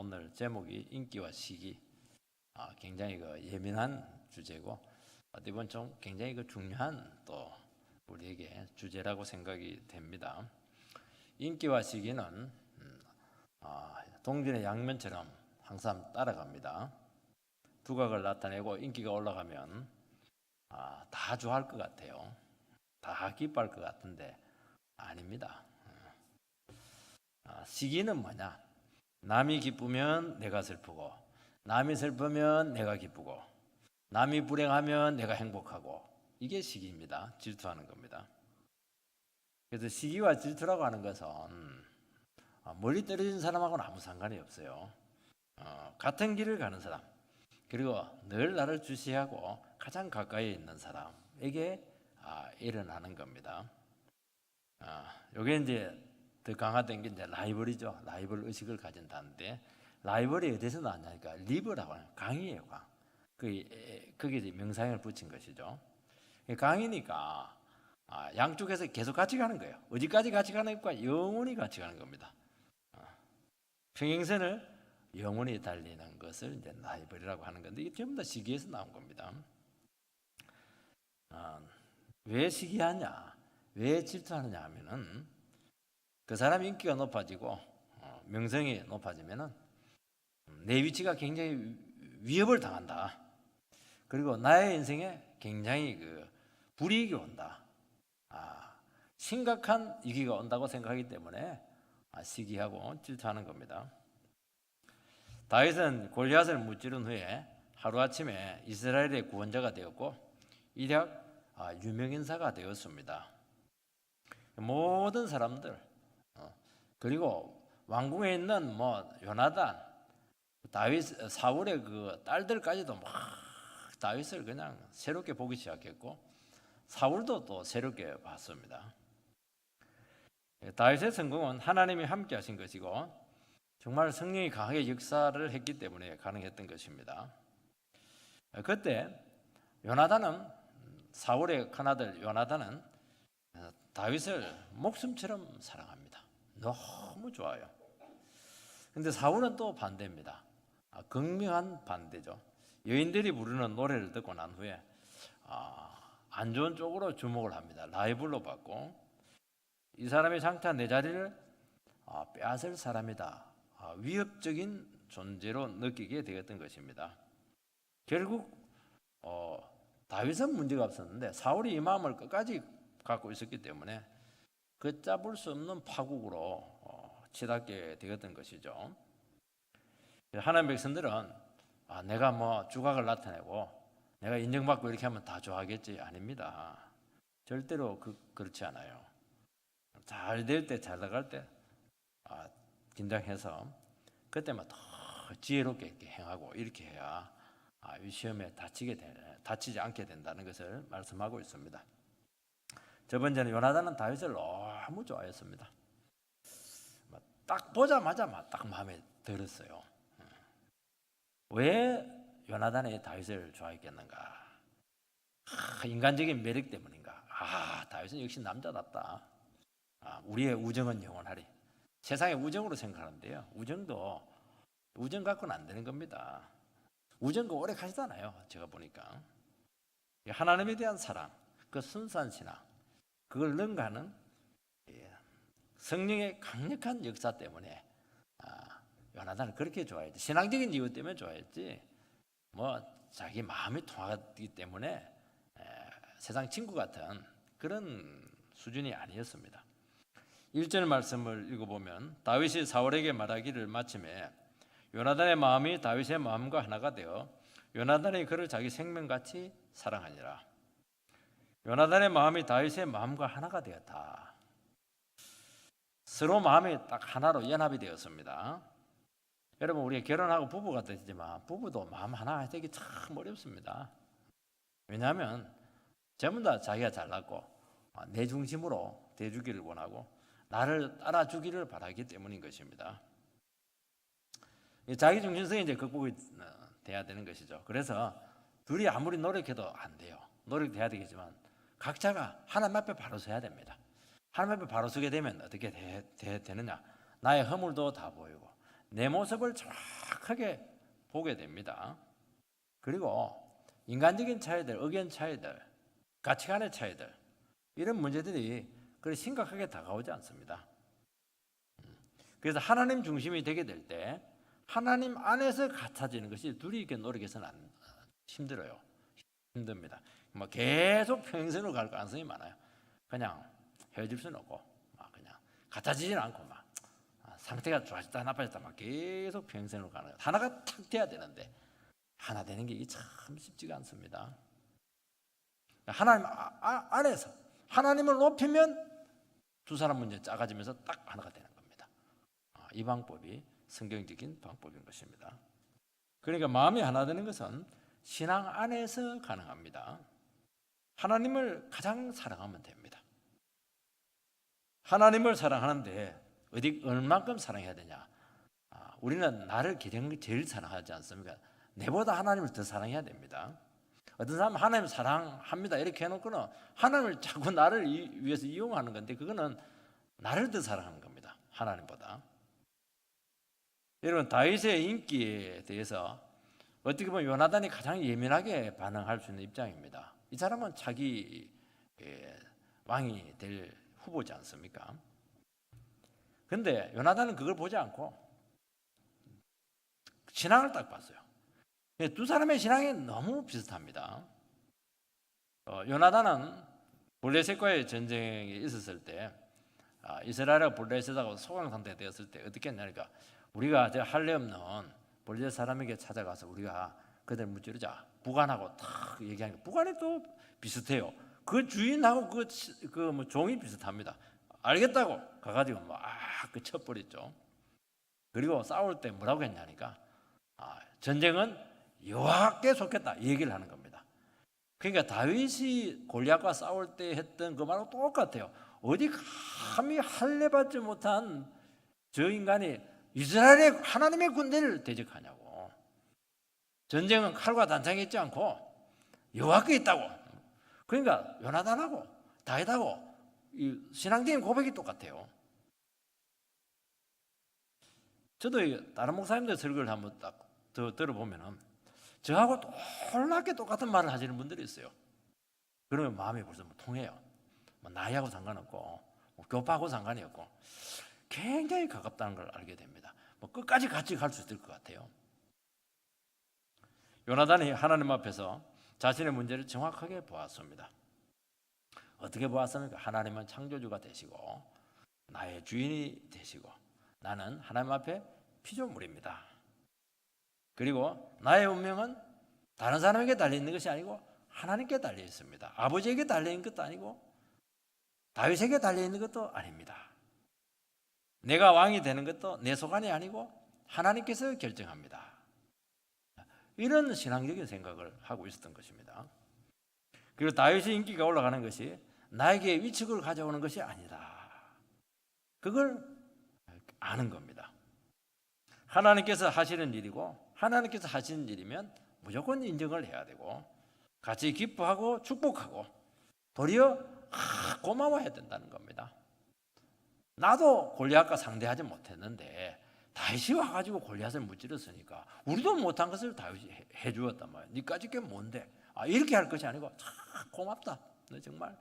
오늘 제목이 인기와 시기. 굉장히 예민한 주제고 어떻게 보면 좀 굉장히 중요한 또 우리에게 주제라고 생각이 됩니다. 인기와 시기는 동전의 양면처럼 항상 따라갑니다. 두각을 나타내고 인기가 올라가면 다 좋아할 것 같아요. 다 기뻐할 것 같은데 아닙니다. 시기는 뭐냐? 남이 기쁘면 내가 슬프고, 남이 슬프면 내가 기쁘고, 남이 불행하면 내가 행복하고, 이게 시기입니다. 질투하는 겁니다. 그래서 시기와 질투라고 하는 것은 멀리 떨어진 사람하고는 아무 상관이 없어요. 같은 길을 가는 사람, 그리고 늘 나를 주시하고 가장 가까이 있는 사람에게 일어나는 겁니다. 요게 이제 더 강화된 게 이제 라이벌이죠. 라이벌 의식을 가진다는데, 라이벌이 어디서 나왔냐니까 리버라고 하는 강이에요. 강. 거기에 명사형을 붙인 것이죠. 강이니까 양쪽에서 계속 같이 가는 거예요. 어디까지 같이 가는 것과 영원히 같이 가는 겁니다. 평행선을 영원히 달리는 것을 이제 라이벌이라고 하는 건데, 이게 전부 다 시기에서 나온 겁니다. 왜 시기하냐, 왜 질투하느냐 하면은 그 사람 인기가 높아지고 명성이 높아지면은 내 위치가 굉장히 위협을 당한다. 그리고 나의 인생에 굉장히 불이익이 온다. 심각한 위기가 온다고 생각하기 때문에 시기하고 질투하는 겁니다. 다윗은 골리앗을 무찌른 후에 하루아침에 이스라엘의 구원자가 되었고 이력 유명인사가 되었습니다. 모든 사람들, 그리고 왕궁에 있는 요나단, 다윗, 사울의 딸들까지도 막 다윗을 그냥 새롭게 보기 시작했고 사울도 또 새롭게 봤습니다. 다윗의 성공은 하나님이 함께 하신 것이고 정말 성령이 강하게 역사를 했기 때문에 가능했던 것입니다. 그때 요나단은, 사울의 큰아들 요나단은 다윗을 목숨처럼 사랑합니다. 너무 좋아요. 근데 사울은 또 반대입니다. 극명한 반대죠. 여인들이 부르는 노래를 듣고 난 후에 안 좋은 쪽으로 주목을 합니다. 라이벌로 받고, 이 사람이 장차 내 자리를 빼앗을 사람이다, 위협적인 존재로 느끼게 되었던 것입니다. 결국 다윗은 문제가 없었는데 사울이 이 마음을 끝까지 갖고 있었기 때문에 걷잡을 수 없는 파국으로 치닫게 되었던 것이죠. 하나님 백성들은 내가 주각을 나타내고 내가 인정받고 이렇게 하면 다 좋아하겠지, 아닙니다. 절대로 그렇지 않아요. 잘 될 때, 잘 나갈 때 긴장해서 그때만 더 지혜롭게 이렇게 행하고 이렇게 해야 이 시험에 다치지 않게 된다는 것을 말씀하고 있습니다. 저번전에 요나단은 다윗을 너무 좋아했습니다. 딱 보자마자 딱 마음에 들었어요. 왜 요나단이 다윗을 좋아했겠는가? 인간적인 매력 때문인가? 다윗은 역시 남자답다. 우리의 우정은 영원하리. 세상의 우정으로 생각하는데요, 우정 갖고는 안 되는 겁니다. 우정과 오래 가시잖아요. 제가 보니까 하나님에 대한 사랑, 그 순수한 신앙, 그걸 능가하는 성령의 강력한 역사 때문에 요나단을 그렇게 좋아했지. 신앙적인 이유 때문에 좋아했지 자기 마음이 통하기 때문에 세상 친구 같은 그런 수준이 아니었습니다. 1절 말씀을 읽어보면 다윗이 사울에게 말하기를 마침에 요나단의 마음이 다윗의 마음과 하나가 되어 요나단이 그를 자기 생명같이 사랑하니라. 요나단의 마음이 다윗의 마음과 하나가 되었다. 서로 마음이 딱 하나로 연합이 되었습니다. 여러분, 우리가 결혼하고 부부가 되지만 부부도 마음 하나가 되기 참 어렵습니다. 왜냐하면 전부 다 자기가 잘났고 내 중심으로 대주기를 원하고 나를 따라주기를 바라기 때문인 것입니다. 자기 중심성이 이제 극복이 돼야 되는 것이죠. 그래서 둘이 아무리 노력해도 안 돼요. 노력돼야 되겠지만 각자가 하나님 앞에 바로 서야 됩니다. 하나님 앞에 바로 서게 되면 어떻게 되느냐? 나의 허물도 다 보이고 내 모습을 정확하게 보게 됩니다. 그리고 인간적인 차이들, 의견 차이들, 가치관의 차이들, 이런 문제들이 그리 심각하게 다가오지 않습니다. 그래서 하나님 중심이 되게 될 때 하나님 안에서 같아지는 것이 둘이 이렇게 노력해서는 힘들어요. 힘듭니다. 뭐 계속 평생으로 갈 가능성이 많아요. 그냥 헤어질 수는 없고 막 그냥 같아지진 않고 막 상태가 좋아졌다 나빠졌다 막 계속 평생으로 가는 거예요. 하나가 탁 돼야 되는데 하나 되는 게 참 쉽지가 않습니다. 하나님 안에서 하나님을 높이면 두 사람 문제 작아지면서 딱 하나가 되는 겁니다. 이 방법이 성경적인 방법인 것입니다. 그러니까 마음이 하나 되는 것은 신앙 안에서 가능합니다. 하나님을 가장 사랑하면 됩니다. 하나님을 사랑하는데 얼만큼 사랑해야 되냐? 우리는 나를 제일 사랑하지 않습니까? 내보다 하나님을 더 사랑해야 됩니다. 어떤 사람은 하나님 사랑합니다 이렇게 해놓고는 하나님을 자꾸 나를 위해서 이용하는 건데 그거는 나를 더 사랑하는 겁니다. 하나님보다. 여러분 다윗의 인기에 대해서 어떻게 보면 요나단이 가장 예민하게 반응할 수 있는 입장입니다. 이 사람은 자기 왕이 될 후보지 않습니까? 그런데 요나단은 그걸 보지 않고 신앙을 딱 봤어요. 두 사람의 신앙이 너무 비슷합니다. 요나단은 블레셋과의 전쟁이 있었을 때 이스라엘과 블레셋하고 소강 상태가 되었을 때 어떻게 했냐니까 우리가 할례 없는 블레셋 사람에게 찾아가서 우리가 그들 무찌르자 부관하고 탁 얘기하니까 부관이 또 비슷해요. 그 주인하고 그 종이 비슷합니다. 알겠다고 가가지고 그 쳐버렸죠. 그리고 싸울 때 뭐라고 했냐니까 전쟁은 여호와께 속했다 이 얘기를 하는 겁니다. 그러니까 다윗이 골리앗과 싸울 때 했던 그 말하고 똑같아요. 어디 감히 할례 받지 못한 저 인간이 이스라엘의 하나님의 군대를 대적하냐고. 전쟁은 칼과 단창이 있지 않고 여호와께 있다고. 그러니까 요나단하고 다윗하고 이 신앙적인 고백이 똑같아요. 저도 다른 목사님들 설교를 한번 딱 들어보면은 저하고 놀랍게 똑같은 말을 하시는 분들이 있어요. 그러면 마음이 벌써 통해요. 나이하고 상관없고 교파하고 상관이 없고 굉장히 가깝다는 걸 알게 됩니다. 끝까지 같이 갈 수 있을 것 같아요. 요나단이 하나님 앞에서 자신의 문제를 정확하게 보았습니다. 어떻게 보았습니까? 하나님은 창조주가 되시고 나의 주인이 되시고 나는 하나님 앞에 피조물입니다. 그리고 나의 운명은 다른 사람에게 달려있는 것이 아니고 하나님께 달려 있습니다. 아버지에게 달려있는 것도 아니고 다윗에게 달려있는 것도 아닙니다. 내가 왕이 되는 것도 내 소관이 아니고 하나님께서 결정합니다. 이런 신앙적인 생각을 하고 있었던 것입니다. 그리고 다윗의 인기가 올라가는 것이 나에게 위축을 가져오는 것이 아니다. 그걸 아는 겁니다. 하나님께서 하시는 일이고 하나님께서 하시는 일이면 무조건 인정을 해야 되고 같이 기뻐하고 축복하고 도리어 고마워해야 된다는 겁니다. 나도 골리앗과 상대하지 못했는데 다윗이 와가지고 골리앗을 무찌렀으니까 우리도 못한 것을 다윗이 해주었단 말이야. 니까짓 게 뭔데? 이렇게 할 것이 아니고 참 고맙다. 너 정말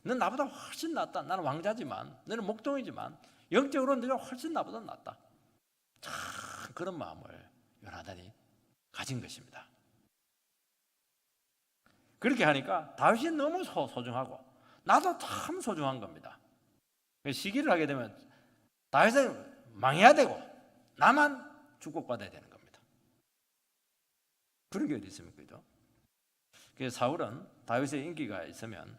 넌 나보다 훨씬 낫다. 나는 왕자지만 너는 목동이지만 영적으로 네가 훨씬 나보다 낫다. 참 그런 마음을 요나단이 가진 것입니다. 그렇게 하니까 다윗이 너무 소중하고 나도 참 소중한 겁니다. 시기를 하게 되면 다윗은 망해야 되고 나만 축복받아야 되는 겁니다. 그런 게 어디 있습니까? 그죠? 그래서 사울은 다윗의 인기가 있으면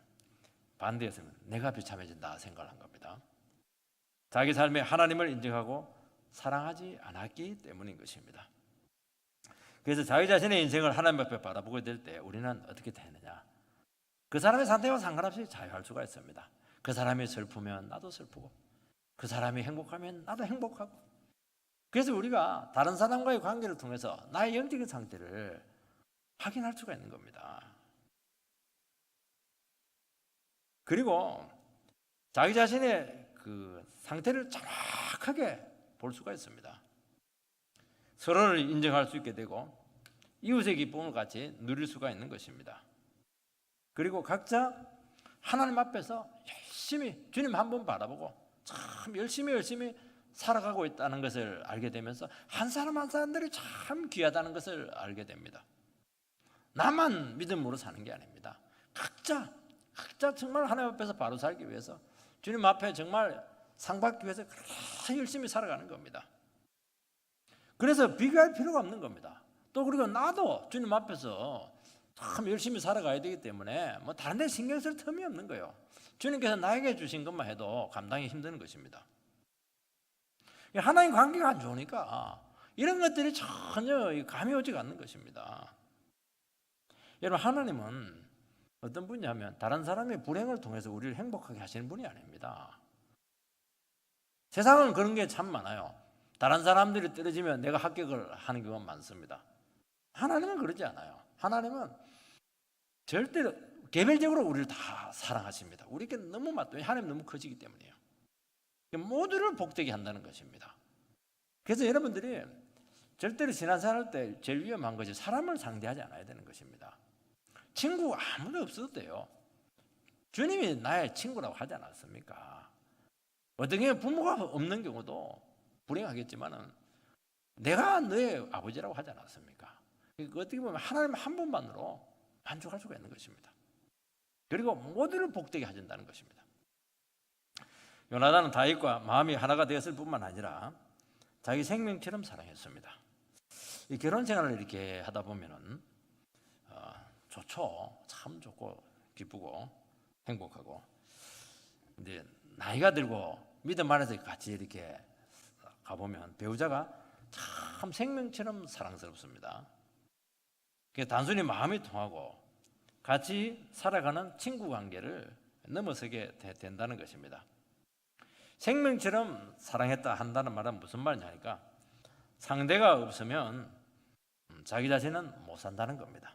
반대했으면 내가 비참해진다 생각을 한 겁니다. 자기 삶에 하나님을 인정하고 사랑하지 않았기 때문인 것입니다. 그래서 자기 자신의 인생을 하나님 앞에 바라보게 될 때 우리는 어떻게 되느냐? 그 사람의 상태와 상관없이 자유할 수가 있습니다. 그 사람이 슬프면 나도 슬프고 그 사람이 행복하면 나도 행복하고 그래서 우리가 다른 사람과의 관계를 통해서 나의 영적인 상태를 확인할 수가 있는 겁니다. 그리고 자기 자신의 그 상태를 정확하게 볼 수가 있습니다. 서로를 인정할 수 있게 되고 이웃의 기쁨을 같이 누릴 수가 있는 것입니다. 그리고 각자 하나님 앞에서 열심히 주님 한 번 바라보고 참 열심히 살아가고 있다는 것을 알게 되면서 한 사람 한 사람들이 참 귀하다는 것을 알게 됩니다. 나만 믿음으로 사는 게 아닙니다. 각자 정말 하나님 앞에서 바로 살기 위해서 주님 앞에 정말 상 받기 위해서 그렇게 열심히 살아가는 겁니다. 그래서 비교할 필요가 없는 겁니다. 또 그리고 나도 주님 앞에서 참 열심히 살아가야 되기 때문에 뭐 다른 데 신경 쓸 틈이 없는 거예요. 주님께서 나에게 주신 것만 해도 감당이 힘든 것입니다. 하나님 관계가 안 좋으니까 이런 것들이 전혀 감이 오지가 않는 것입니다. 여러분, 하나님은 어떤 분이냐면 다른 사람의 불행을 통해서 우리를 행복하게 하시는 분이 아닙니다. 세상은 그런 게 참 많아요. 다른 사람들이 떨어지면 내가 합격을 하는 경우가 많습니다. 하나님은 그러지 않아요. 하나님은 절대로 개별적으로 우리를 다 사랑하십니다. 우리에게 너무 맞다. 하나님 너무 커지기 때문이에요. 모두를 복되게 한다는 것입니다. 그래서 여러분들이 절대로 신앙생활할 때 제일 위험한 것이 사람을 상대하지 않아야 되는 것입니다. 친구 아무도 없어도 돼요. 주님이 나의 친구라고 하지 않았습니까? 어떻게 부모가 없는 경우도 불행하겠지만은 내가 너의 아버지라고 하지 않았습니까? 그러니까 어떻게 보면 하나님 한 분만으로 만족할 수가 있는 것입니다. 그리고 모두를 복되게 하신다는 것입니다. 요나단은 다윗과 마음이 하나가 되었을 뿐만 아니라 자기 생명처럼 사랑했습니다. 이 결혼 생활을 이렇게 하다 보면은 좋죠. 참 좋고 기쁘고 행복하고. 근데 나이가 들고 믿음 안에서 같이 이렇게 가보면 배우자가 참 생명처럼 사랑스럽습니다. 단순히 마음이 통하고 같이 살아가는 친구 관계를 넘어서게 된다는 것입니다. 생명처럼 사랑했다 한다는 말은 무슨 말이냐니까 상대가 없으면 자기 자신은 못 산다는 겁니다.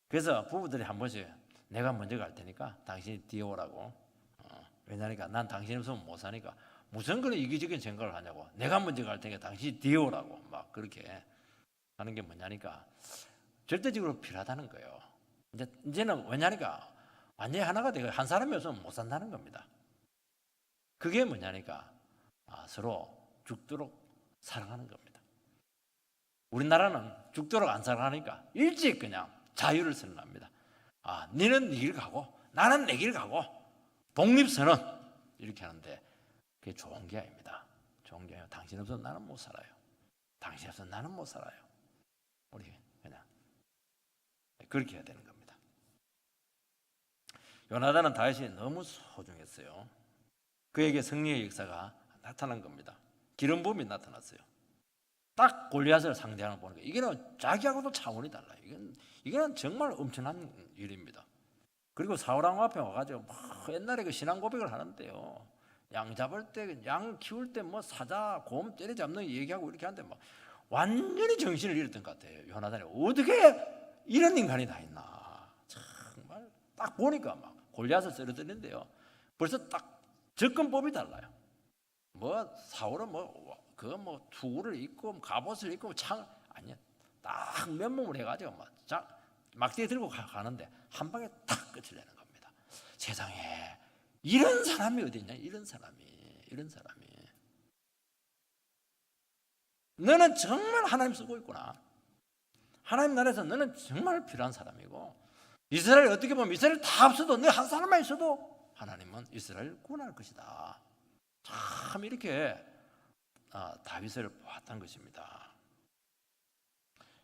그래서 부부들이 한 번씩 내가 먼저 갈 테니까 당신이 뒤에 오라고. 왜냐니까 난 당신 없으면 못 사니까 무슨 그런 이기적인 생각을 하냐고. 내가 먼저 갈 테니까 당신이 뒤에 오라고. 막 그렇게 하는 게 뭐냐니까 절대적으로 필요하다는 거예요. 이제는 왜냐니까 완전히 하나가 되고 한 사람이 없으면 못 산다는 겁니다. 그게 뭐냐니까 서로 죽도록 사랑하는 겁니다. 우리나라는 죽도록 안 사랑하니까 일찍 그냥 자유를 선언합니다. 너는 네 길 가고 나는 내 길 가고 독립선언 이렇게 하는데 그게 좋은 게 아닙니다. 좋은 게 아니라 당신 없어서 나는 못 살아요. 당신 없어서 나는 못 살아요. 우리 그냥 그렇게 해야 되는 겁니다. 요나단은 다윗이 너무 소중했어요. 그에게 승리의 역사가 나타난 겁니다. 기름 부음이 나타났어요. 딱 골리앗을 상대하는 보니까 이게는 자기하고도 차원이 달라요. 이건 정말 엄청난 일입니다. 그리고 사울왕 앞에 와가지고 옛날에 그 신앙 고백을 하는데요. 양 잡을 때, 양 키울 때 뭐 사자, 곰 때려잡는 얘기하고 이렇게 하는데 막 완전히 정신을 잃었던 것 같아요. 요나단이 어떻게 이런 인간이 다 있나. 정말 딱 보니까 막 골리앗을 쓰러뜨리는데요. 벌써 딱 접근법이 달라요. 뭐 사울은 뭐 투구를 입고 갑옷을 입고 창 아니야. 딱 맨몸을 해가지고 막대기 들고 가는데 한 방에 탁 끝을 내는 겁니다. 세상에 이런 사람이 어디 있냐? 이런 사람이 너는 정말 하나님 쓰고 있구나. 하나님 나라에서 너는 정말 필요한 사람이고 이스라엘 어떻게 보면 이스라엘 다 없어도 너 한 사람만 있어도 하나님은 이스라엘을 구원할 것이다. 참 이렇게 다윗을 보았던 것입니다.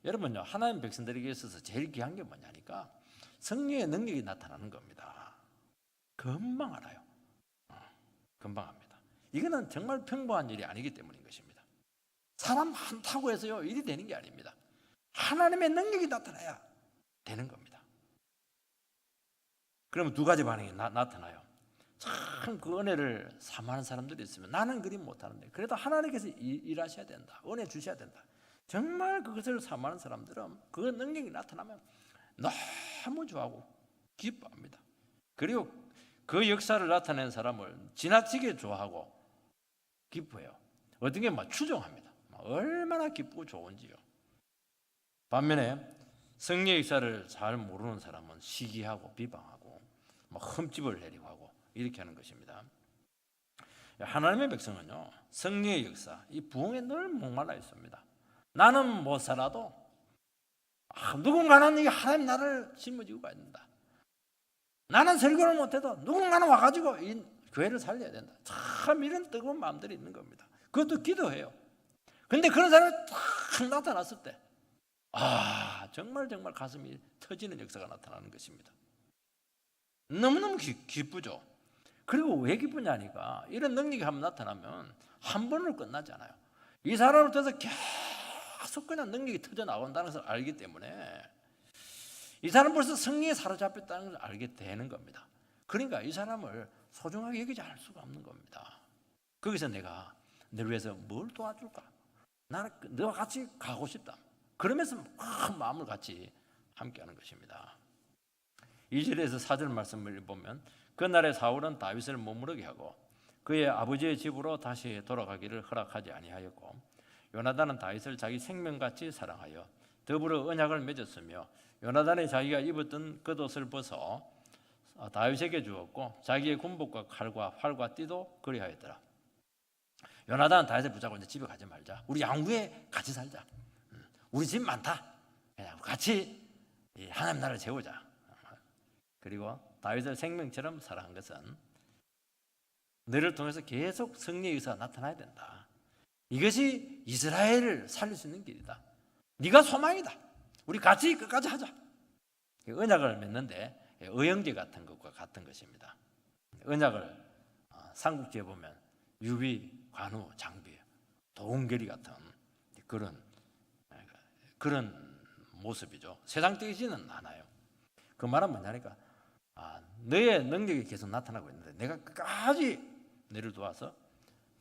여러분요, 하나님 백성들에게 있어서 제일 귀한 게 뭐냐니까 성령의 능력이 나타나는 겁니다. 금방 알아요. 금방 합니다. 이거는 정말 평범한 일이 아니기 때문인 것입니다. 사람 많다고 해서요 일이 되는 게 아닙니다. 하나님의 능력이 나타나야 되는 겁니다. 그러면 두 가지 반응이 나타나요. 참 그 은혜를 사모하는 사람들이 있으면 나는 그리 못하는데 그래도 하나님께서 일하셔야 된다. 은혜 주셔야 된다. 정말 그것을 사모하는 사람들은 그 능력이 나타나면 너무 좋아하고 기뻐합니다. 그리고 그 역사를 나타낸 사람을 지나치게 좋아하고 기뻐해요. 어떤 게 막 추종합니다. 얼마나 기쁘고 좋은지요. 반면에 승리의 역사를 잘 모르는 사람은 시기하고 비방하고 흠집을 내리고 하고 이렇게 하는 것입니다. 하나님의 백성은요, 승리의 역사, 이 부흥에 늘 목말라 있습니다. 나는 못 살아도 누군가는 이 하나님 나를 짊어지고 가야 된다. 나는 설교를 못해도 누군가는 와가지고 이 교회를 살려야 된다. 참 이런 뜨거운 마음들이 있는 겁니다. 그것도 기도해요. 근데 그런 사람이 탁 나타났을 때 정말 가슴이 터지는 역사가 나타나는 것입니다. 너무너무 기쁘죠. 그리고 왜 기쁘냐니까 이런 능력이 한번 나타나면 한 번으로 끝나지 않아요. 이 사람을 통해서 계속 그냥 능력이 터져 나온다는 것을 알기 때문에 이 사람 벌써 승리에 사로잡혔다는 걸 알게 되는 겁니다. 그러니까 이 사람을 소중하게 여기지 않을 수가 없는 겁니다. 거기서 내가 너를 위해서 뭘 도와줄까? 나는 너와 같이 가고 싶다. 그러면서 큰 마음을 같이 함께하는 것입니다. 2절에서 4절 말씀을 보면 그날에 사울은 다윗을 머무르게 하고 그의 아버지의 집으로 다시 돌아가기를 허락하지 아니하였고 요나단은 다윗을 자기 생명같이 사랑하여 더불어 언약을 맺었으며 요나단이 자기가 입었던 겉옷을 벗어 다윗에게 주었고 자기의 군복과 칼과 활과 띠도 그리하였더라. 요나단은 다윗을 붙잡고 이제 집에 가지 말자. 우리 양구에 같이 살자. 우리 집 많다. 그냥 같이 하나님 나라를 세우자. 그리고 다윗을 생명처럼 사랑한 것은 너를 통해서 계속 승리의 의사가 나타나야 된다. 이것이 이스라엘을 살릴 수 있는 길이다. 네가 소망이다. 우리 같이 끝까지 하자. 언약을 맺는데 의형제 같은 것과 같은 것입니다. 언약을 삼국지에 보면 유비, 관우, 장비, 도운결이 같은 그런 모습이죠. 세상적이지는 않아요. 그 말은 뭐냐니까 너의 능력이 계속 나타나고 있는데 내가 끝까지 너를 도와서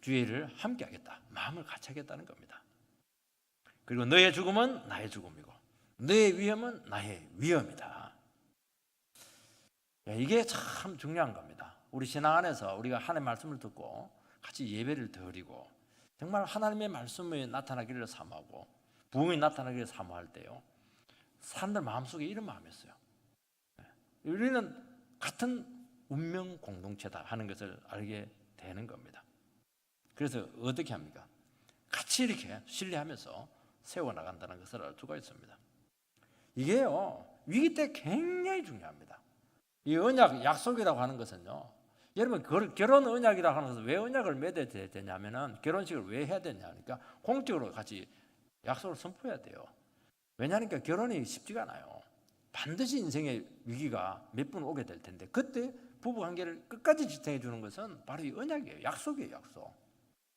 주의 일을 함께 하겠다. 마음을 같이 하겠다는 겁니다. 그리고 너의 죽음은 나의 죽음이고 너의 위험은 나의 위험이다. 이게 참 중요한 겁니다. 우리 신앙 안에서 우리가 하나님의 말씀을 듣고 같이 예배를 드리고 정말 하나님의 말씀이 나타나기를 사모하고 부흥이 나타나기를 사모할 때요, 사람들 마음속에 이런 마음이 있어요. 우리는 같은 운명 공동체다 하는 것을 알게 되는 겁니다. 그래서 어떻게 합니까? 같이 이렇게 신뢰하면서 세워나간다는 것을 알 수가 있습니다. 이게요, 위기 때 굉장히 중요합니다. 이 언약, 약속이라고 하는 것은요, 여러분 결혼 언약이라고 하는 것은 왜 언약을 맺어야 되냐면은 결혼식을 왜 해야 되냐니까 공적으로 같이 약속을 선포해야 돼요. 왜냐하니까 결혼이 쉽지가 않아요. 반드시 인생의 위기가 몇 번 오게 될 텐데 그때 부부관계를 끝까지 지탱해 주는 것은 바로 이 언약이에요. 약속이에요. 약속.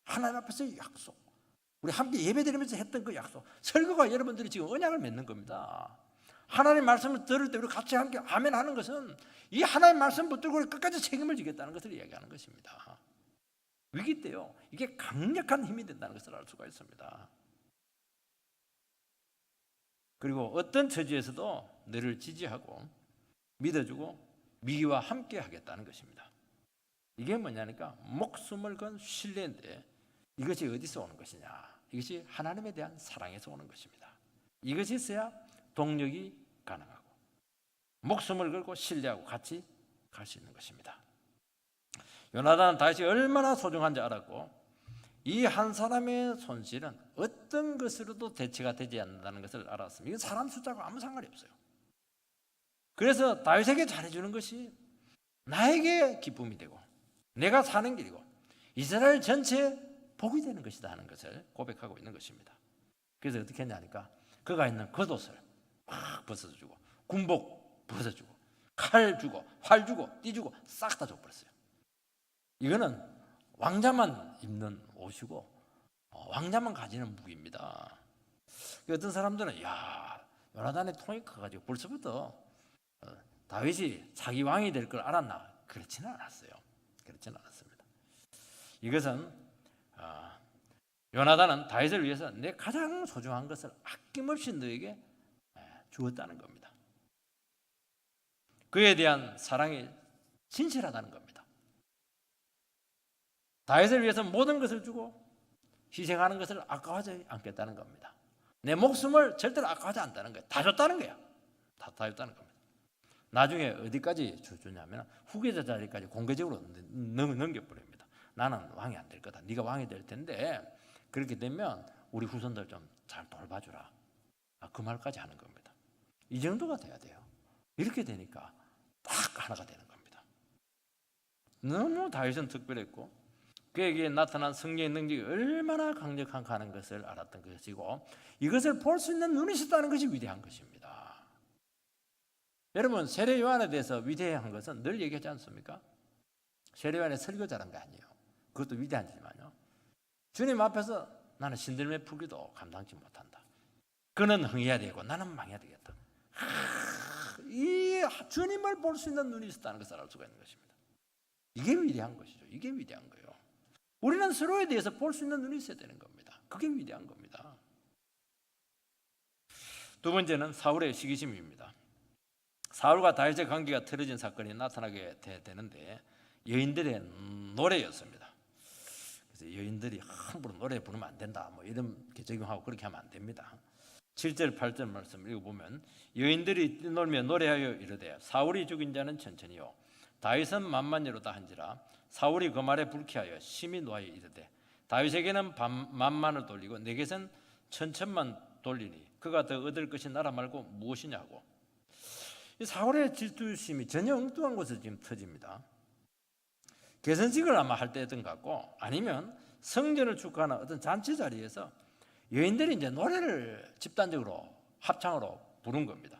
하나님 앞에서의 약속. 우리 함께 예배드리면서 했던 그 약속. 설교가 여러분들이 지금 언약을 맺는 겁니다. 하나님 말씀을 들을 때 우리 같이 함께 아멘 하는 것은 이 하나님 말씀 붙들고 끝까지 책임을 지겠다는 것을 이야기하는 것입니다. 위기 때요, 이게 강력한 힘이 된다는 것을 알 수가 있습니다. 그리고 어떤 처지에서도 너를 지지하고 믿어주고 위기와 함께 하겠다는 것입니다. 이게 뭐냐니까 목숨을 건 신뢰인데 이것이 어디서 오는 것이냐? 이것이 하나님에 대한 사랑에서 오는 것입니다. 이것이 있어야 동력이 가능하고 목숨을 걸고 신뢰하고 같이 갈 수 있는 것입니다. 요나단은 다윗이 얼마나 소중한지 알았고 이 한 사람의 손실은 어떤 것으로도 대체가 되지 않는다는 것을 알았습니다. 이건 사람 숫자가 아무 상관이 없어요. 그래서 다윗에게 잘해주는 것이 나에게 기쁨이 되고 내가 사는 길이고 이스라엘 전체에 복이 되는 것이다 하는 것을 고백하고 있는 것입니다. 그래서 어떻게 했냐니까 그가 있는 겉옷을 막 벗어주고 군복 벗어주고 칼 주고 활 주고 띠 주고 싹 다 줘버렸어요. 이거는 왕자만 입는 옷이고 왕자만 가지는 무기입니다. 어떤 사람들은 요나단의 통이 커가지고 벌써부터 다윗이 자기 왕이 될 걸 알았나? 그렇지는 않았어요. 그렇지는 않았습니다. 이것은 요나단은 다윗을 위해서 내 가장 소중한 것을 아낌없이 너에게 주었다는 겁니다. 그에 대한 사랑이 진실하다는 겁니다. 다윗을 위해서 모든 것을 주고 희생하는 것을 아까워하지 않겠다는 겁니다. 내 목숨을 절대로 아까워하지 않다는 거예요. 다 줬다는 거예요. 다 줬다는 겁니다. 나중에 어디까지 주냐면 후계자 자리까지 공개적으로 넘겨버립니다. 나는 왕이 안 될 거다. 네가 왕이 될 텐데 그렇게 되면 우리 후손들 좀 잘 돌봐주라. 그 말까지 하는 겁니다. 이 정도가 돼야 돼요. 이렇게 되니까 딱 하나가 되는 겁니다. 너무 다윗은 특별했고 그에게 나타난 성령의 능력이 얼마나 강력한가 하는 것을 알았던 것이고 이것을 볼 수 있는 눈이 있었다는 것이 위대한 것입니다. 여러분 세례 요한에 대해서 위대한 것은 늘 얘기하지 않습니까? 세례 요한의 설교 잘한 거 아니에요. 그것도 위대하지만요. 주님 앞에서 나는 신들매 풀기도 감당치 못한다. 그는 흥해야 되고 나는 망해야 되겠다. 이 주님을 볼 수 있는 눈이 있었다는 것을 알 수가 있는 것입니다. 이게 위대한 것이죠. 이게 위대한 거예요. 우리는 서로에 대해서 볼 수 있는 눈이 있어야 되는 겁니다. 그게 위대한 겁니다. 두 번째는 사울의 시기심입니다. 사울과 다윗의 관계가 틀어진 사건이 나타나게 되는데 여인들의 노래였습니다. 그래서 여인들이 함부로 노래 부르면 안 된다. 뭐 이런 적용하고 그렇게 하면 안 됩니다. 7절 8절 말씀 읽어보면 여인들이 놀며 노래하여 이르되 사울이 죽인 자는 천천히요 다윗은 만만이로다 한지라 사울이 그 말에 불쾌하여 심히 노하여 이르되 다윗에게는 만만을 돌리고 내게선 천천만 돌리니 그가 더 얻을 것이 나라 말고 무엇이냐고. 이 사울의 질투심이 전혀 엉뚱한 곳에서 지금 터집니다. 개선식을 아마 할 때였던 것 같고 아니면 성전을 축하하는 어떤 잔치 자리에서 여인들이 이제 노래를 집단적으로 합창으로 부른 겁니다.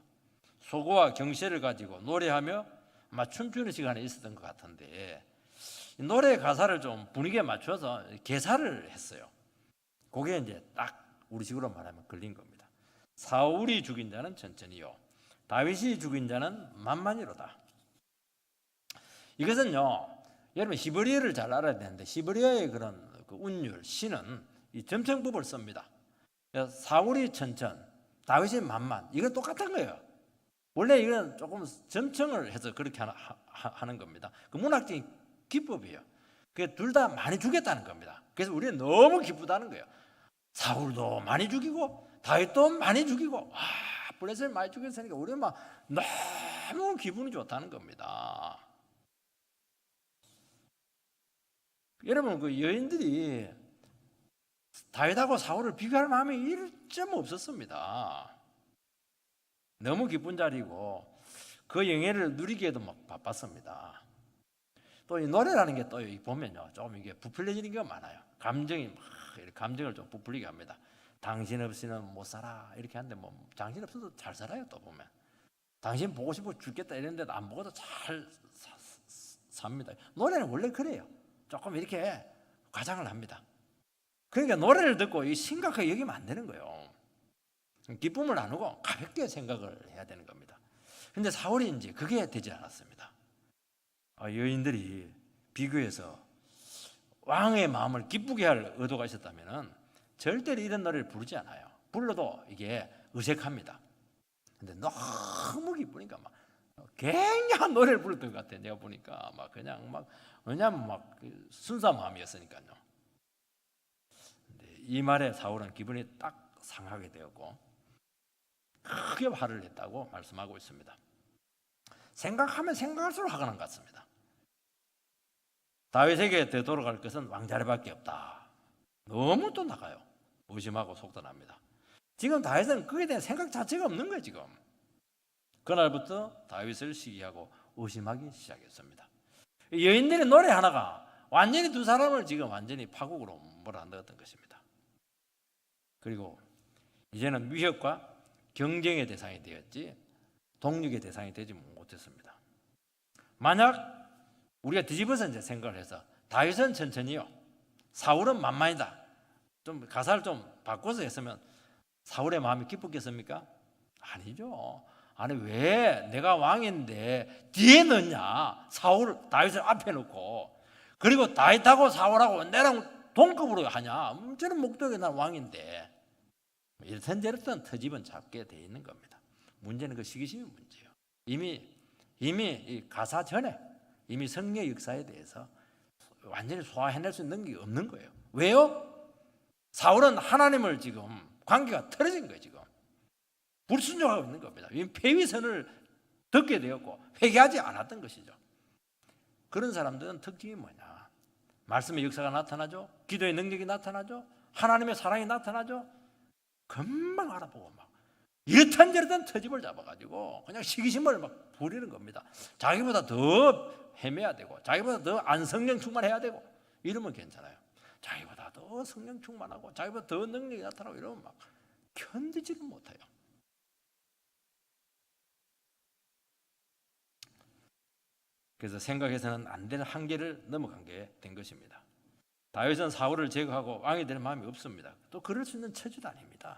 소고와 경시를 가지고 노래하며 아마 춤추는 시간에 있었던 것 같은데 노래 가사를 좀 분위기에 맞춰서 개사를 했어요. 그게 이제 딱 우리식으로 말하면 걸린 겁니다. 사울이 죽인 자는 천천히요 다윗이 죽인 자는 만만히로다. 이것은요 여러분 히브리어를 잘 알아야 되는데 히브리어의 그런 그 운율 시는 이 점층법을 씁니다. 사울이 천천, 다윗이 만만. 이건 똑같은 거예요. 원래 이건 조금 점층을 해서 그렇게 하는 겁니다. 그 문학적인 기법이에요. 둘 다 많이 죽였다는 겁니다. 그래서 우리는 너무 기쁘다는 거예요. 사울도 많이 죽이고 다윗도 많이 죽이고 블레셋을 많이 죽였으니까 우리는 막 너무 기분이 좋다는 겁니다. 여러분 그 여인들이 다윗하고 사울을 비교할 마음이 1점 없었습니다. 너무 기쁜 자리고 그 영예를 누리기에도 막 바빴습니다. 또 이 노래라는 게 또 보면요 좀 이게 부풀려지는 게 많아요. 감정이 막 감정을 좀 부풀리게 합니다. 당신 없이는 못 살아 이렇게 하는데 뭐 당신 없어도 잘 살아요. 또 보면 당신 보고 싶어 죽겠다 이랬는데도 안 보고도 잘 삽니다. 노래는 원래 그래요. 조금 이렇게 과장을 합니다. 그러니까 노래를 듣고 이 심각하게 여기면 안 되는 거예요. 기쁨을 나누고 가볍게 생각을 해야 되는 겁니다. 그런데 사울이 이제 그게 되지 않았습니다. 여인들이 비교해서 왕의 마음을 기쁘게 할 의도가 있었다면 절대로 이런 노래를 부르지 않아요. 불러도 이게 어색합니다. 근데 너무 기쁘니까 막 굉장한 노래를 부르던 것 같아요. 내가 보니까 막 그냥 막 왜냐하면 막 순수한 마음이었으니까요. 근데 이 말에 사울은 기분이 딱 상하게 되었고 크게 화를 냈다고 말씀하고 있습니다. 생각하면 생각할수록 화가 난 것 같습니다. 다윗에게 되돌아갈 것은 왕자리밖에 없다. 너무 또 나가요. 무심하고 속도 납니다. 지금 다윗은 그에 대한 생각 자체가 없는 거예요. 지금 그날부터 다윗을 시기하고 의심하기 시작했습니다. 여인들의 노래 하나가 완전히 두 사람을 지금 완전히 파국으로 몰아넣었던 것입니다. 그리고 이제는 위협과 경쟁의 대상이 되었지 동력의 대상이 되지 못했습니다. 만약 우리가 뒤집어서 이제 생각을 해서 다윗은 천천히요, 사울은 만만이다. 좀 가사를 좀 바꿔서 했으면 사울의 마음이 기뻤겠습니까? 아니죠. 아니 왜 내가 왕인데 뒤에 넣냐? 사울 다윗을 앞에 놓고 그리고 다윗하고 사울하고 내랑 동급으로 하냐? 저는 목적이 난 왕인데 이렇든 저렇든 터집은 잡게 돼 있는 겁니다. 문제는 그 시기심이 문제예요. 이미 이 가사 전에 이미 성령의 역사에 대해서 완전히 소화해낼 수 있는 게 없는 거예요. 왜요? 사울은 하나님을 지금 관계가 틀어진 거예요. 지금 불순종하고 있는 겁니다. 폐위선을 듣게 되었고 회개하지 않았던 것이죠. 그런 사람들은 특징이 뭐냐? 말씀의 역사가 나타나죠. 기도의 능력이 나타나죠. 하나님의 사랑이 나타나죠. 금방 알아보고 막 이렇단저렇단 터집을 잡아가지고 그냥 시기심을 막 부리는 겁니다. 자기보다 더 헤매야 되고 자기보다 더 안 성령 충만해야 되고 이러면 괜찮아요. 자기보다 더 성령 충만하고 자기보다 더 능력이 나타나고 이러면 막 견디지를 못해요. 그래서 생각해서는 안 될 한계를 넘어간 게 된 것입니다. 다윗은 사울을 제거하고 왕이 될 마음이 없습니다. 또 그럴 수 있는 처지도 아닙니다.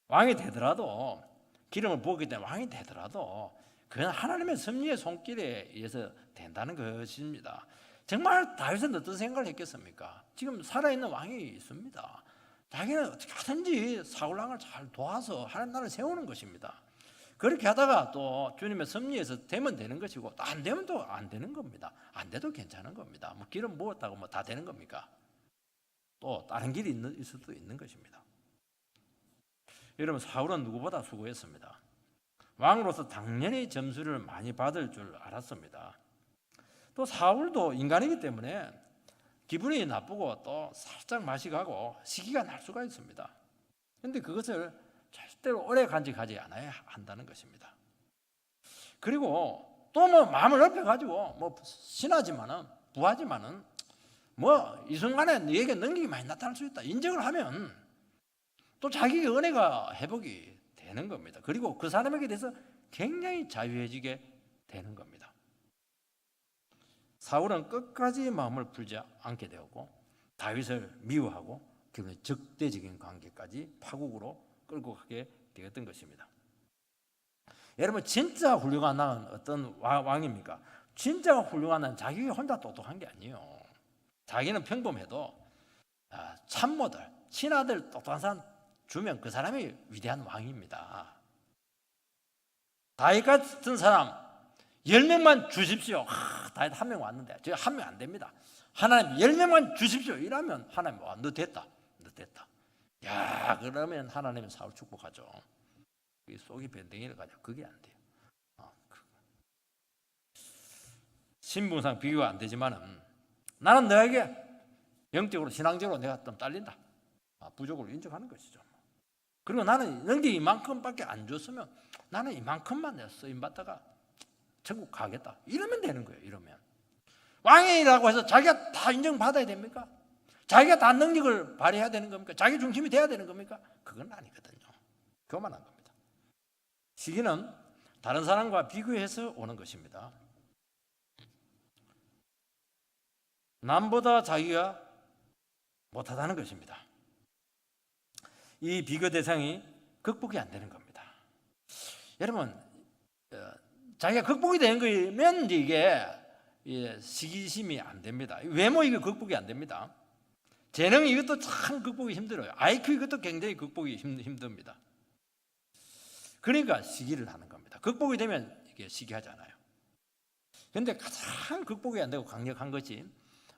왕이 되더라도 기름을 부었기 때문에 왕이 되더라도 그건 하나님의 섭리의 손길에 의해서 된다는 것입니다. 정말 다윗은 어떤 생각을 했겠습니까? 지금 살아있는 왕이 있습니다. 자기는 어떻게 하든지 사울 왕을 잘 도와서 하나님 나라를 세우는 것입니다. 그렇게 하다가 또 주님의 섭리에서 되면 되는 것이고 또 안 되면 또 안 되는 겁니다. 안 돼도 괜찮은 겁니다. 뭐 기름 부었다고 뭐 다 되는 겁니까? 또 다른 길이 있을 수도 있는 것입니다. 여러분 사울은 누구보다 수고했습니다. 왕으로서 당연히 점수를 많이 받을 줄 알았습니다. 또 사울도 인간이기 때문에 기분이 나쁘고 또 살짝 맛이 가고 시기가 날 수가 있습니다. 그런데 그것을 절대로 오래 간직하지 않아야 한다는 것입니다. 그리고 또 뭐 마음을 넓혀가지고 뭐 신하지만은 부하지만은 뭐 이 순간에 너에게 능력이 많이 나타날 수 있다 인정을 하면 또 자기의 은혜가 회복이 되는 겁니다. 그리고 그 사람에게 대해서 굉장히 자유해지게 되는 겁니다. 사울은 끝까지 마음을 풀지 않게 되었고 다윗을 미워하고 결국 적대적인 관계까지 파국으로 끌고 가게 되었던 것입니다. 여러분 진짜 훌륭한 왕은 어떤 왕입니까? 진짜 훌륭한 왕은 자기 혼자 똑똑한 게 아니에요. 자기는 평범해도 참모들, 신하들 똑똑한 사람 주면 그 사람이 위대한 왕입니다. 다윗 같은 사람 10명만 주십시오. 다윗 한 명 왔는데 저 한 명 안 됩니다. 하나님 10명만 주십시오. 이러면 하나님 너 됐다. 너 됐다. 야 그러면 하나님은 사울 축복하죠. 속이 변댕이를 가지고 그게 안 돼요. 신분상 비교가 안 되지만은 나는 너에게 영적으로 신앙적으로 내가 좀 딸린다. 부족을 인정하는 것이죠. 그리고 나는 능력이 이만큼밖에 안 줬으면 나는 이만큼만 내가 쓰임 받다가 천국 가겠다. 이러면 되는 거예요. 이러면 왕이라고 해서 자기가 다 인정받아야 됩니까? 자기가 다 능력을 발휘해야 되는 겁니까? 자기 중심이 돼야 되는 겁니까? 그건 아니거든요. 교만한 겁니다. 시기는 다른 사람과 비교해서 오는 것입니다. 남보다 자기가 못하다는 것입니다. 이 비교 대상이 극복이 안 되는 겁니다. 여러분, 자기가 극복이 되는 거면 이게 시기심이 안 됩니다. 외모 이거 극복이 안 됩니다. 재능 이것도 참 극복이 힘들어요. IQ 이것도 굉장히 극복이 힘듭니다. 그러니까 시기를 하는 겁니다. 극복이 되면 이게 시기하잖아요. 그런데 가장 극복이 안 되고 강력한 것이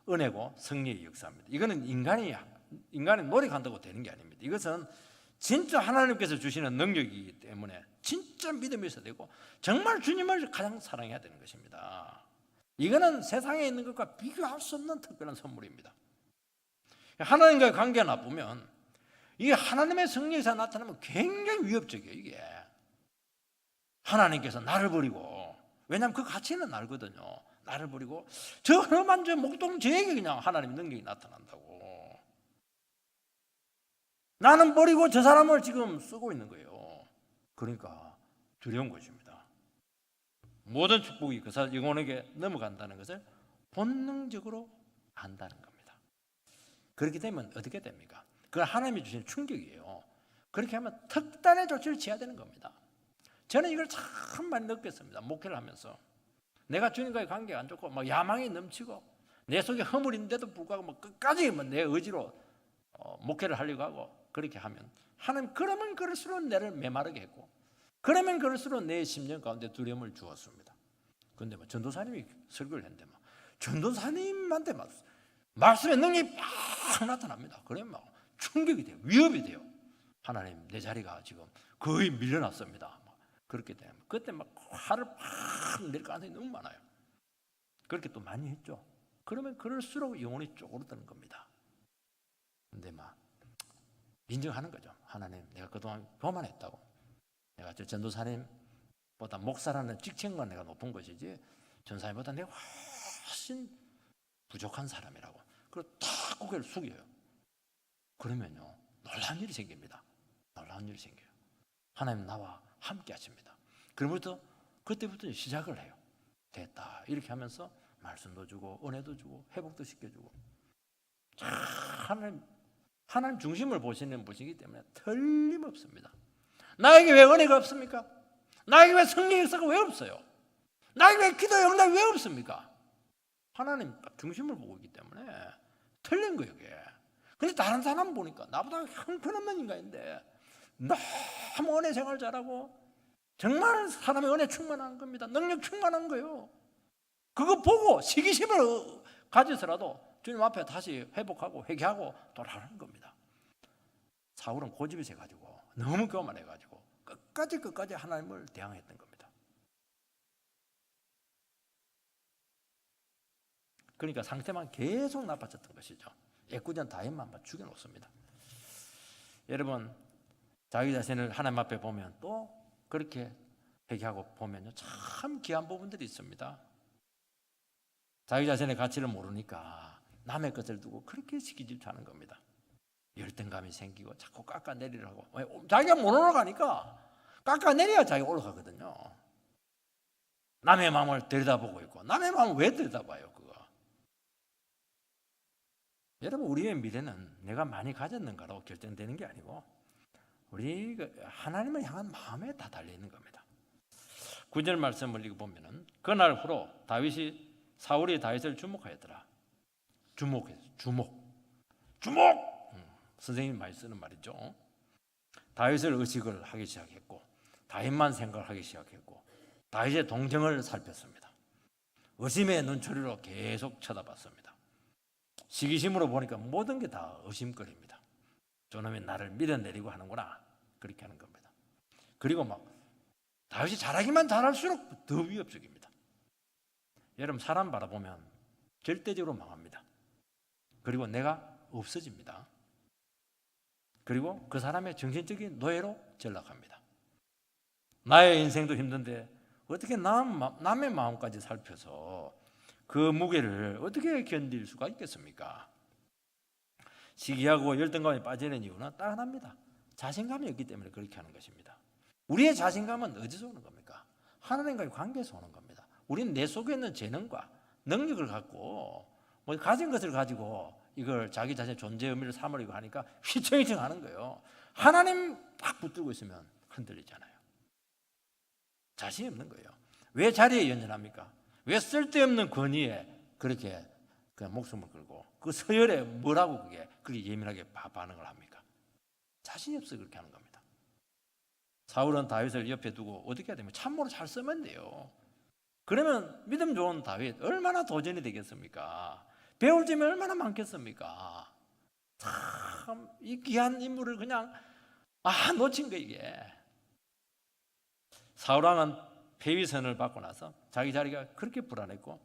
은혜고 성령의 역사입니다. 이거는 인간이 노력한다고 되는 게 아닙니다. 이것은 진짜 하나님께서 주시는 능력이기 때문에 진짜 믿음이 있어야 되고 정말 주님을 가장 사랑해야 되는 것입니다. 이거는 세상에 있는 것과 비교할 수 없는 특별한 선물입니다. 하나님과의 관계가 나쁘면 이게 하나님의 성령에서 나타나면 굉장히 위협적이에요. 이게 하나님께서 나를 버리고, 왜냐하면 그 가치는 알거든요. 나를 버리고 저 험한 저 목동 저에게 그냥 하나님의 능력이 나타난다고. 나는 버리고 저 사람을 지금 쓰고 있는 거예요. 그러니까 두려운 것입니다. 모든 축복이 그 사람 영혼에게 넘어간다는 것을 본능적으로 안다는 겁니다. 그렇게 되면 어떻게 됩니까? 그건 하나님이 주신 충격이에요. 그렇게 하면 특단의 조치를 취해야 되는 겁니다. 저는 이걸 참 많이 느꼈습니다. 목회를 하면서 내가 주님과의 관계가 안 좋고 막 야망이 넘치고 내 속에 허물인데도 불구하고 뭐 끝까지 내 의지로 목회를 하려고 하고 그렇게 하면 하나님 그러면 그럴수록 나를 메마르게 했고 그러면 그럴수록 내 심령 가운데 두려움을 주었습니다. 그런데 뭐 전도사님이 설교를 했는데 막 전도사님한테 막 말씀의 능력이 팍 나타납니다. 그러면 막 충격이 돼요. 위협이 돼요. 하나님, 내 자리가 지금 거의 밀려났습니다. 그렇게 되면 그때 막 화를 팍 낼 가능성이 너무 많아요. 그렇게 또 많이 했죠. 그러면 그럴수록 영혼이 쪼그러드는 겁니다. 근데 막 인정하는 거죠. 하나님, 내가 그동안 교만했다고. 내가 저 전도사님보다 목사라는 직책만 내가 높은 것이지 전사님보다 내가 훨씬 부족한 사람이라고. 그리고 탁 고개를 숙여요. 그러면요, 놀라운 일이 생깁니다. 놀라운 일이 생겨요. 하나님 나와 함께 하십니다. 그때부터 시작을 해요. 됐다 이렇게 하면서 말씀도 주고 은혜도 주고 회복도 시켜주고. 하나님 중심을 보시는 분이기 때문에 틀림없습니다. 나에게 왜 은혜가 없습니까? 나에게 왜 성령 역사가 왜 없어요? 나에게 왜 기도 응답이 왜 없습니까? 하나님 중심을 보고 있기 때문에 틀린 거예요, 이게. 근데 다른 사람 보니까 나보다 형편없는 인간인데 너무 은혜 생활 잘하고 정말 사람의 은혜 충만한 겁니다. 능력 충만한 거예요. 그거 보고 시기심을 가져서라도 주님 앞에 다시 회복하고 회개하고 돌아가는 겁니다. 사울은 고집이 세가지고 너무 교만해가지고 끝까지 하나님을 대항했던 겁니다. 그러니까 상태만 계속 나빠졌던 것이죠. 애꿎은 다윗만 죽여놓습니다. 여러분, 자기 자신을 하나님 앞에 보면 또 그렇게 회개하고 보면요, 참 귀한 부분들이 있습니다. 자기 자신의 가치를 모르니까 남의 것을 두고 그렇게 시기질투하는 겁니다. 열등감이 생기고 자꾸 깎아내리려고. 자기가 못 올라가니까 깎아내려야 자기가 올라가거든요. 남의 마음을 들여다보고 있고. 남의 마음을 왜 들여다봐요, 그거? 여러분, 우리의 미래는 내가 많이 가졌는가로 결정되는 게 아니고 우리 하나님을 향한 마음에 다 달려있는 겁니다. 9절 말씀을 읽어보면 그날 후로 사울이 다윗을 주목하였더라. 주목. 선생님이 많이 쓰는 말이죠. 다윗을 의식을 하기 시작했고 다윗만 생각을 하기 시작했고 다윗의 동정을 살폈습니다. 의심의 눈초리로 계속 쳐다봤습니다. 시기심으로 보니까 모든 게 다 의심거리입니다. 저놈이 나를 밀어내리고 하는구나, 그렇게 하는 겁니다. 그리고 막 다윗이 잘하기만 잘할수록 더 위협적입니다. 여러분, 사람 바라보면 절대적으로 망합니다. 그리고 내가 없어집니다. 그리고 그 사람의 정신적인 노예로 전락합니다. 나의 인생도 힘든데 어떻게 남의 마음까지 살펴서 그 무게를 어떻게 견딜 수가 있겠습니까? 시기하고 열등감에 빠지는 이유는 딱 하나입니다. 자신감이 없기 때문에 그렇게 하는 것입니다. 우리의 자신감은 어디서 오는 겁니까? 하나님과의 관계에서 오는 겁니다. 우리는 내 속에 있는 재능과 능력을 갖고 가진 것을 가지고 이걸 자기 자신의 존재 의미를 삼으려고 하니까 휘청휘청 하는 거예요. 하나님 딱 붙들고 있으면 흔들리잖아요. 자신이 없는 거예요. 왜 자리에 연연합니까? 왜 쓸데없는 권위에 그렇게 목숨을 걸고 그 서열에 뭐라고 그렇게 예민하게 반응을 합니까? 자신이 없어 그렇게 하는 겁니다. 사울은 다윗을 옆에 두고 어떻게 해야 됩니까? 참모로 잘 쓰면 돼요. 그러면 믿음 좋은 다윗 얼마나 도전이 되겠습니까? 배울 점이 얼마나 많겠습니까? 참 이 귀한 인물을 그냥 놓친 거 이게. 사울왕은 폐위선을 받고 나서 자기 자리가 그렇게 불안했고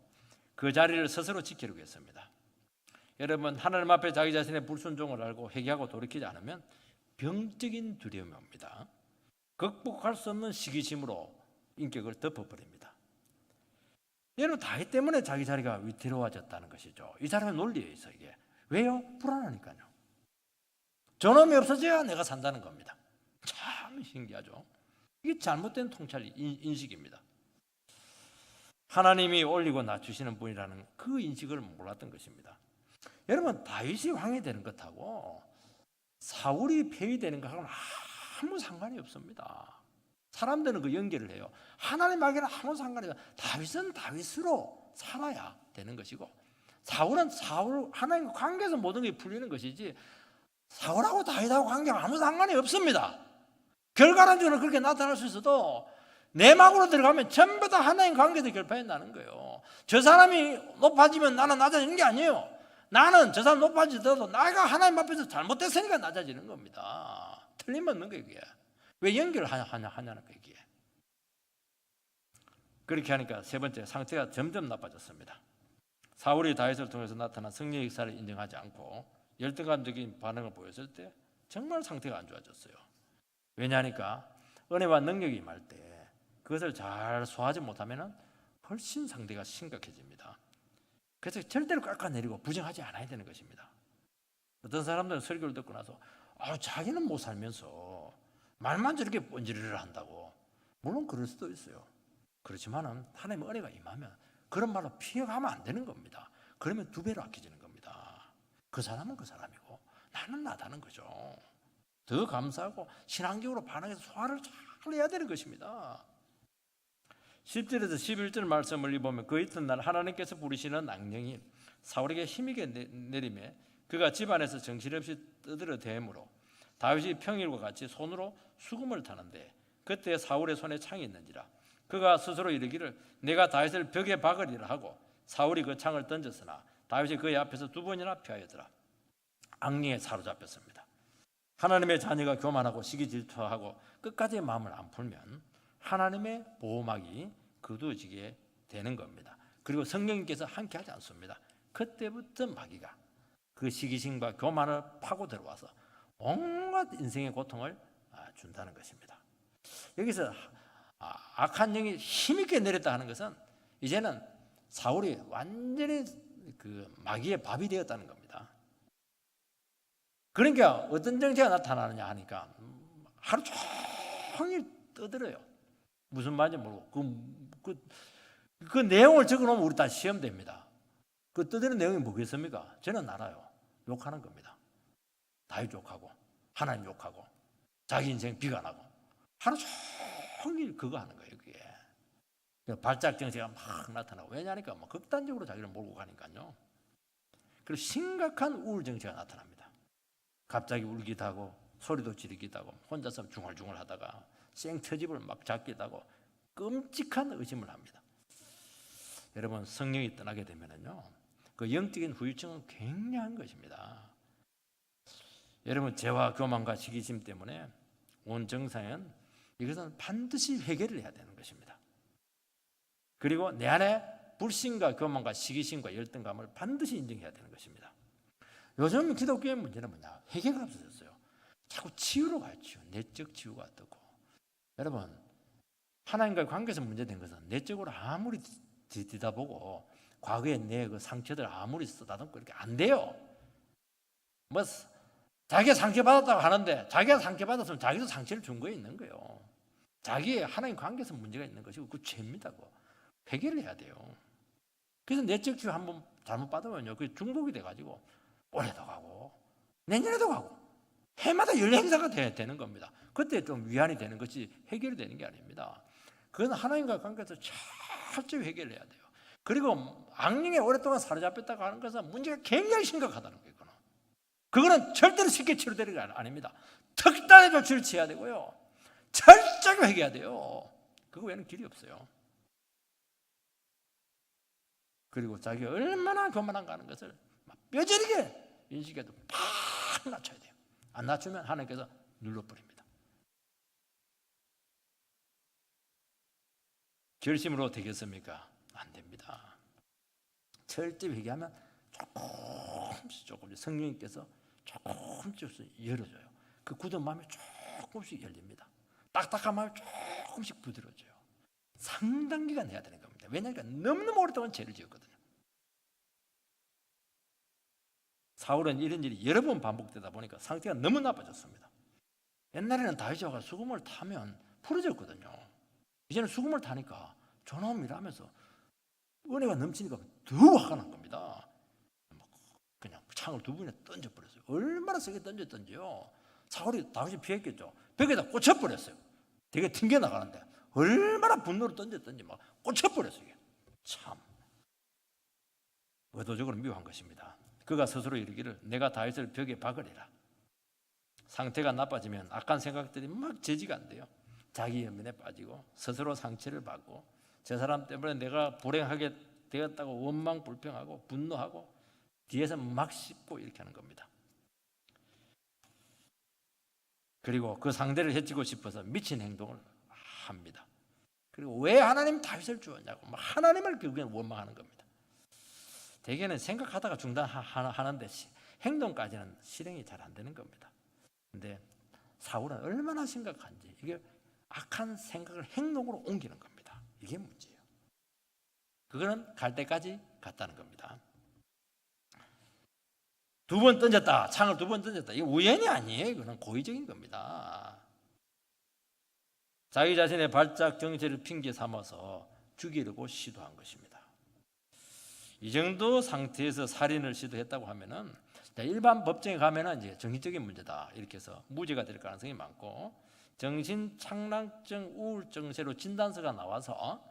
그 자리를 스스로 지키려고 했습니다. 여러분, 하나님 앞에 자기 자신의 불순종을 알고 회개하고 돌이키지 않으면 병적인 두려움이 옵니다. 극복할 수 없는 시기심으로 인격을 덮어버립니다. 여러분, 다윗 때문에 자기 자리가 위태로워졌다는 것이죠. 이 사람의 논리에 있어 이게. 왜요? 불안하니까요. 저놈이 없어져야 내가 산다는 겁니다. 참 신기하죠. 이게 잘못된 통찰 인식입니다. 하나님이 올리고 낮추시는 분이라는 그 인식을 몰랐던 것입니다. 여러분, 다윗이 왕이 되는 것하고 사울이 폐위되는 것하고는 아무 상관이 없습니다. 사람들은 그 연결을 해요. 하나님에게는 아무 상관이 없어요. 다윗은 다윗으로 살아야 되는 것이고 사울은 하나님과 관계에서 모든 게 풀리는 것이지 사울하고 다윗하고 관계가 아무 상관이 없습니다. 결과론적으로 그렇게 나타날 수 있어도 내막으로 들어가면 전부 다 하나님 관계에서 결판이 나는 거예요. 저 사람이 높아지면 나는 낮아지는 게 아니에요. 나는 저 사람 높아지더라도 내가 하나님 앞에서 잘못됐으니까 낮아지는 겁니다. 틀림없는 거예요. 이게 왜 연결을 하냐는 거예요. 이게. 그렇게 하니까 세 번째, 상태가 점점 나빠졌습니다. 사울이 다윗을 통해서 나타난 승리의 역사를 인정하지 않고 열등감적인 반응을 보였을 때 정말 상태가 안 좋아졌어요. 왜냐하니까 은혜와 능력이 임할 때 그것을 잘 소화하지 못하면 훨씬 상태가 심각해집니다. 그래서 절대로 깎아내리고 부정하지 않아야 되는 것입니다. 어떤 사람들은 설교를 듣고 나서 자기는 못 살면서 말만 저렇게 번지르르 한다고. 물론 그럴 수도 있어요. 그렇지만은 하나님의 은혜가 임하면 그런 말로 피해가면 안 되는 겁니다. 그러면 두 배로 아껴지는 겁니다. 그 사람은 그 사람이고 나는 나다는 거죠. 더 감사하고 신앙적으로 반응해서 소화를 잘 해야 되는 것입니다. 10절에서 11절 말씀을 보면 그 이튿날 하나님께서 부르시는 악령이 사울에게 힘있게 내리매 그가 집안에서 정신없이 떠들어 대므로 다윗이 평일과 같이 손으로 수금을 타는데 그때 사울의 손에 창이 있는지라 그가 스스로 이르기를 내가 다윗을 벽에 박으리라 하고 사울이 그 창을 던졌으나 다윗이 그의 앞에서 두 번이나 피하였더라. 악령에 사로잡혔습니다. 하나님의 자녀가 교만하고 시기 질투하고 끝까지 마음을 안 풀면 하나님의 보호막이 거두어지게 되는 겁니다. 그리고 성령님께서 함께하지 않습니다. 그때부터 마귀가 그 시기심과 교만을 파고 들어와서 온갖 인생의 고통을 준다는 것입니다. 여기서 악한 영이 힘있게 내렸다 하는 것은 이제는 사울이 완전히 그 마귀의 밥이 되었다는 겁니다. 그러니까 어떤 정체가 나타나느냐 하니까 하루 종일 떠들어요. 무슨 말인지 모르고 그 내용을 적어놓으면 우리 다 시험됩니다. 그 떠드는 내용이 뭐겠습니까? 저는 알아요. 욕하는 겁니다. 다윗 욕하고 하나님 욕하고 자기 인생 비관하고 하루 종일 그거 하는 거예요. 그게 발작 정체가 막 나타나고 왜냐하니까 뭐 극단적으로 자기를 몰고 가니까요. 그리고 심각한 우울 정체가 나타납니다. 갑자기 울기도 하고 소리도 지르기도 하고 혼자서 중얼중얼 하다가 생터집을 막 잡기도 하고 끔찍한 의심을 합니다. 여러분 성령이 떠나게 되면은요 그 영적인 후유증은 굉장한 것입니다. 여러분 죄와 교만과 시기심 때문에 온 정상은 이것은 반드시 해결을 해야 되는 것입니다. 그리고 내 안에 불신과 교만과 시기심과 열등감을 반드시 인정해야 되는 것입니다. 요즘 기독교의 문제는 뭐냐? 해결가 없어졌어요. 자꾸 치유로 가요. 내적 치유가 어떻고. 여러분 하나님과의 관계에서 문제된 것은 내적으로 아무리 뒤다보고 과거의 내 그 상처들 아무리 쓰다듬고 이렇게 안 돼요. 뭐 자기가 상처받았다고 하는데 자기가 상처받았으면 자기도 상처를 준 거에 있는 거예요. 자기의 하나님 관계에서 문제가 있는 것이고 그 죄입니다. 해결을 해야 돼요. 그래서 내적 치유 한번 잘못 받으면요 그게 중독이 돼가지고 올해도 가고 내년에도 가고 해마다 연례행사가 되는 겁니다. 그때 좀 위안이 되는 것이 해결이 되는 게 아닙니다. 그건 하나님과 관계에서 철저히 해결을 해야 돼요. 그리고 악령에 오랫동안 사로잡혔다고 하는 것은 문제가 굉장히 심각하다는 거예요. 그거는 절대로 쉽게 치료되는 게 아닙니다. 특단의 조치를 취해야 되고요. 철저히 해결해야 돼요. 그거 외에는 길이 없어요. 그리고 자기가 얼마나 교만한가 하는 것을 뼈저리게 인식해도 팍 낮춰야 돼요. 안 낮추면 하나님께서 눌러버립니다. 결심으로 되겠습니까? 안 됩니다. 철저히 회개하면 조금씩 성령님께서 조금씩 열어줘요. 그 굳은 마음이 조금씩 열립니다. 딱딱한 마음이 조금씩 부드러워져요. 상당 기간 해야 되는 겁니다. 왜냐하면 너무너무 오랫동안 죄를 지었거든요. 사울은 이런 일이 여러 번 반복되다 보니까 상태가 너무 나빠졌습니다. 옛날에는 다윗이 와서 수금을 타면 풀어졌거든요. 이제는 수금을 타니까 존엄 일하면서 은혜가 넘치니까 더 화가 난 겁니다. 그냥 창을 두 번이나 던져버렸어요. 얼마나 세게 던졌던지요. 사울이 다윗이 피했겠죠. 벽에다 꽂혀버렸어요. 되게 튕겨나가는데 얼마나 분노를 던졌던지 막 꽂혀버렸어요. 이게. 참 의도적으로 미워한 것입니다. 그가 스스로 이르기를 내가 다윗을 벽에 박으리라. 상태가 나빠지면 악한 생각들이 막 제지가 안 돼요. 자기 연민에 빠지고 스스로 상처를 받고 저 사람 때문에 내가 불행하게 되었다고 원망 불평하고 분노하고 뒤에서 막 씹고 이렇게 하는 겁니다. 그리고 그 상대를 해치고 싶어서 미친 행동을 합니다. 그리고 왜 하나님 다윗을 주었냐고 하나님을 결국엔 원망하는 겁니다. 대개는 생각하다가 중단하는데 행동까지는 실행이 잘 안 되는 겁니다. 근데 사울은 얼마나 심각한지 이게 악한 생각을 행동으로 옮기는 겁니다. 이게 문제예요. 그거는 갈 때까지 갔다는 겁니다. 2번 던졌다. 창을 2번 던졌다. 이게 우연이 아니에요. 이거는 고의적인 겁니다. 자기 자신의 발작 정체를 핑계 삼아서 죽이려고 시도한 것입니다. 이 정도 상태에서 살인을 시도했다고 하면은 일반 법정에 가면은 이제 정신적인 문제다 이렇게 해서 무죄가 될 가능성이 많고 정신착란증 우울증세로 진단서가 나와서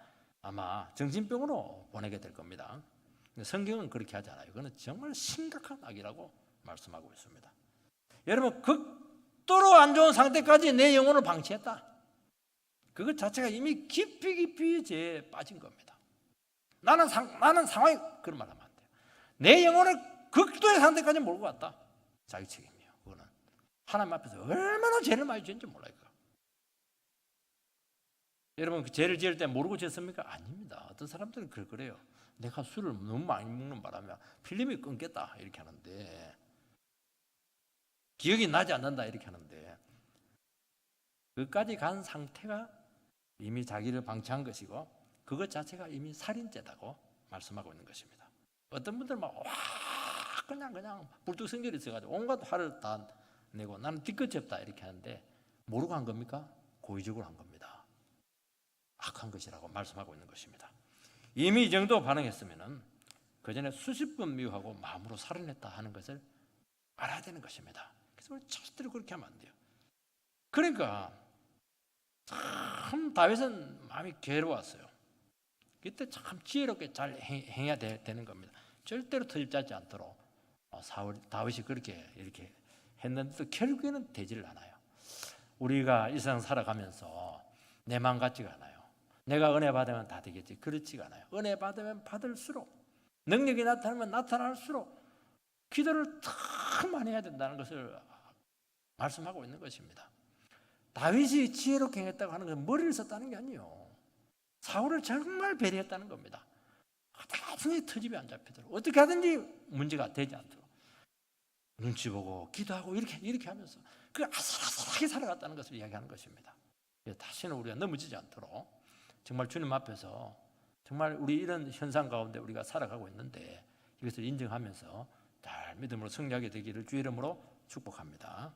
아마 정신병으로 보내게 될 겁니다. 성경은 그렇게 하지 않아요. 그건 정말 심각한 악이라고 말씀하고 있습니다. 여러분 극도로 안 좋은 상태까지 내 영혼을 방치했다. 그것 자체가 이미 깊이 죄에 빠진 겁니다. 나는 상황이 그런 말 하면 안 돼요. 내 영혼을 극도의 상태까지 몰고 갔다. 자기 책임이에요. 그거는 하나님 앞에서 얼마나 죄를 많이 지은지 몰라요. 여러분 그 죄를 지을 때 모르고 지었습니까? 아닙니다. 어떤 사람들은 그래요. 내가 술을 너무 많이 먹는 바람에 필름이 끊겼다 이렇게 하는데 기억이 나지 않는다 이렇게 하는데 그까지 간 상태가 이미 자기를 방치한 것이고 그것 자체가 이미 살인죄다고 말씀하고 있는 것입니다. 어떤 분들은 막 그냥 불뚝성결이 있어가지고 온갖 화를 다 내고 나는 뒤끝이 없다 이렇게 하는데 모르고 한 겁니까? 고의적으로 한 겁니다. 악한 것이라고 말씀하고 있는 것입니다. 이미 이 정도 반응했으면은 그 전에 수십 번 미워하고 마음으로 살인했다 하는 것을 알아야 되는 것입니다. 그래서 우리 절대로 그렇게 하면 안 돼요. 그러니까 참 다윗은 마음이 괴로웠어요. 그때 참 지혜롭게 잘 행해야 되는 겁니다. 절대로 터집지 않도록 다윗이 그렇게 이렇게 했는데도 결국에는 되지를 않아요. 우리가 이 세상 살아가면서 내 마음 같지가 않아요. 내가 은혜 받으면 다 되겠지. 그렇지가 않아요. 은혜 받으면 받을수록 능력이 나타나면 나타날수록 기도를 더 많이 해야 된다는 것을 말씀하고 있는 것입니다. 다윗이 지혜롭게 행했다고 하는 것은 머리를 썼다는 게 아니에요. 사울을 정말 배려했다는 겁니다. 나중에 터집이 안 잡히도록 어떻게 하든지 문제가 되지 않도록 눈치 보고 기도하고 이렇게 하면서 그 아슬아슬하게 살아갔다는 것을 이야기하는 것입니다. 다시는 우리가 넘어지지 않도록 정말 주님 앞에서 정말 우리 이런 현상 가운데 우리가 살아가고 있는데 이것을 인정하면서 잘 믿음으로 승리하게 되기를 주의 이름으로 축복합니다.